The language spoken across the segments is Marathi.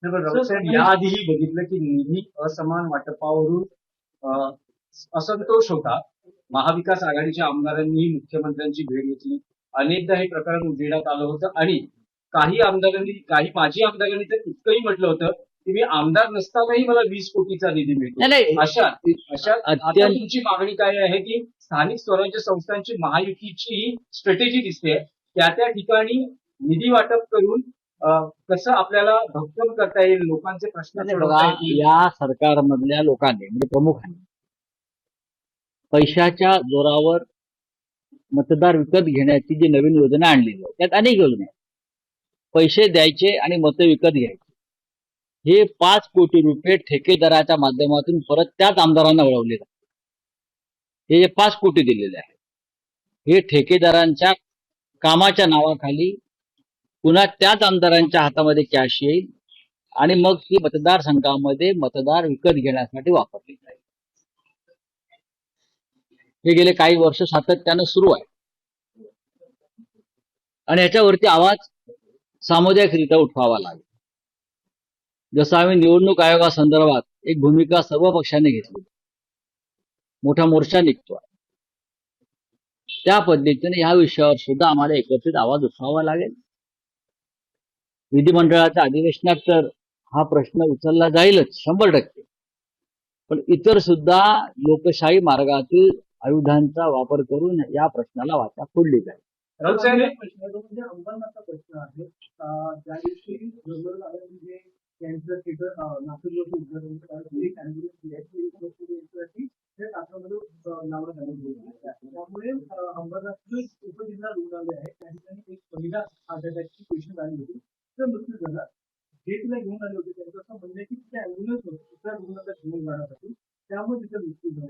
याआधीही बघितलं की निधी असमान वाटपावरून असंतोष होता. महाविकास आघाडीच्या आमदारांनी मुख्यमंत्र्यांची भेट घेतली, अनेकदा हे प्रकरण उजेडात आलं होतं आणि काही माजी आमदारांनी तर इतकंही म्हटलं होतं की मी आमदार नसतानाही मला 20 कोटीचा निधी मिळतो. अशा आता तुमची मागणी काय आहे की स्थानिक स्वराज्य संस्थांची महायुतीची स्ट्रॅटेजी दिसते, त्या ठिकाणी निधी वाटप करून कसं आपल्याला भक्कम करता येईल, लोकांचे प्रश्न सोडवता येतील. या सरकारमधल्या लोकांनी म्हणजे प्रमुखांनी पैशाच्या जोरावर मतदार विकत घेण्याची जी नवीन योजना आणलेली आहे त्यात अनेक योजना आहेत. पैसे द्यायचे आणि मतं विकत घ्यायचे. हे 5 कोटी रुपये ठेकेदाराच्या माध्यमातून परत त्याच आमदारांना वळवले जातात. हे जे 5 कोटी दिलेले आहेत हे ठेकेदारांच्या कामाच्या नावाखाली पुन्हा त्याच आमदारांच्या हातामध्ये कॅश येईल आणि मग ती मतदारसंघामध्ये मतदार विकत घेण्यासाठी वापरली जाईल. हे गेले काही वर्ष सातत्यानं सुरू आहे आणि याच्यावरती आवाज सामुदायिकरित्या उठवावा लागेल. जसं आम्ही निवडणूक आयोगासंदर्भात एक भूमिका सर्व पक्षांनी घेतली, मोठा मोर्चा निघतोय, त्या पद्धतीने ह्या विषयावर सुद्धा आम्हाला एकत्रित आवाज उठवावा लागेल. विधिमंडळाच्या अधिवेशनात तर हा प्रश्न उचलला जाईलच 100%, पण इतर सुद्धा लोकशाही मार्गातील आयुधांचा वापर करून या प्रश्नाला वाचा फोडली जाईल. म्हणजे अंबरनाथचा प्रश्न आहे. त्या दिवशी त्यामुळे अंबरनाथ उपजिल्हा रुग्णालय आहे त्या ठिकाणी एक पहिला हार्ट अटॅकची पेशंट आली होती, तर मृत्यू झाला. जे तिला घेऊन आले होते त्यांचं असं म्हणणं की तिथे अँब्युलन्स होती दुसऱ्या रुग्णाला घेऊन जाण्यासाठी, त्यामुळे तिचा मृत्यू झाला.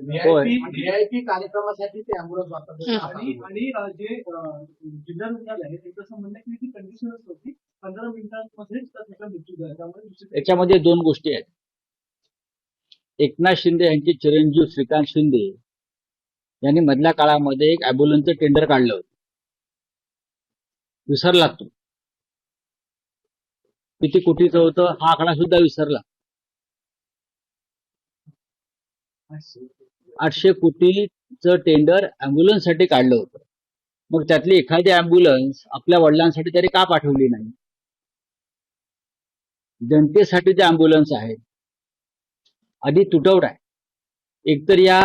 VIP कार्यक्रमासाठी ते अँब्युलन्स वापरतात आणि जे जिल्हा रुग्णालय आहे त्यांचं असं म्हणणं की ती कंडिशनच होती, 15 मिनिटांमध्येच त्याचा मृत्यू झाला. त्यामुळे याच्यामध्ये 2 गोष्टी आहेत. एकनाथ शिंदे यांचे चिरंजीव श्रीकांत शिंदे यांनी मधल्या काळामध्ये एक अँब्युलन्सचं टेंडर काढलं होतं, विसरला तो किती कोटीचं होतं हा आकडा सुद्धा विसरला. 800 कोटीचं टेंडर अँब्युलन्स साठी काढलं होतं. मग त्यातली एखादी अँब्युलन्स आपल्या वडिलांसाठी तरी का पाठवली नाही? जनतेसाठी जे अँब्युलन्स आहे आधी तुटवडा आहे. एकतर या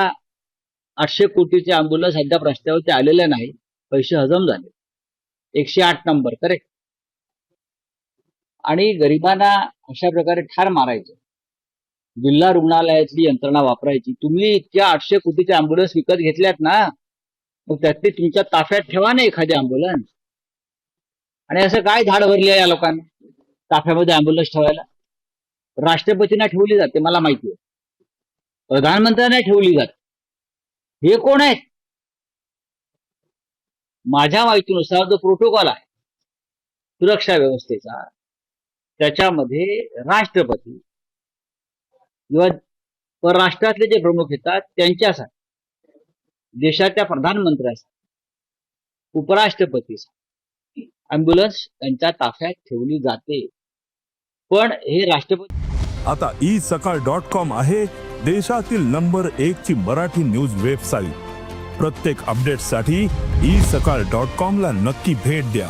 800 कोटीचे अँब्युलन्स अद्याप रस्त्यावरती आलेले नाही, पैसे हजम झाले. 108 नंबर करेक्ट. आणि गरिबांना अशा प्रकारे ठार मारायचं, जिल्हा रुग्णालयातली यंत्रणा वापरायची. तुम्ही इतक्या 800 कोटीचे अँब्युलन्स विकत घेतल्यात ना, मग त्यातली तुमच्या ताफ्यात ठेवा ना एखादी अँब्युलन्स. आणि असं काय धाड भरली आहे या लोकांना ताफ्यामध्ये अँब्युलन्स ठेवायला? राष्ट्रपतींना ठेवली जाते मला माहिती आहे, प्रधानमंत्र्यांना ठेवली जाते. हे कोण आहेत? माझ्या माहितीनुसार जो प्रोटोकॉल आहे सुरक्षा व्यवस्थेचा त्याच्यामध्ये राष्ट्रपती किंवा परराष्ट्रातले जे प्रमुख येतात त्यांच्यासाठी, देशाच्या प्रधानमंत्र्यासाठी, उपराष्ट्रपतीसाठी अँब्युलन्स त्यांच्या ताफ्यात ठेवली जाते. पण हे राष्ट्रपती आता isakal.com आहे देशातील नंबर 1 ची मराठी न्यूज वेबसाईट. प्रत्येक अपडेटसाठी isakal.com ला नक्की भेट द्या.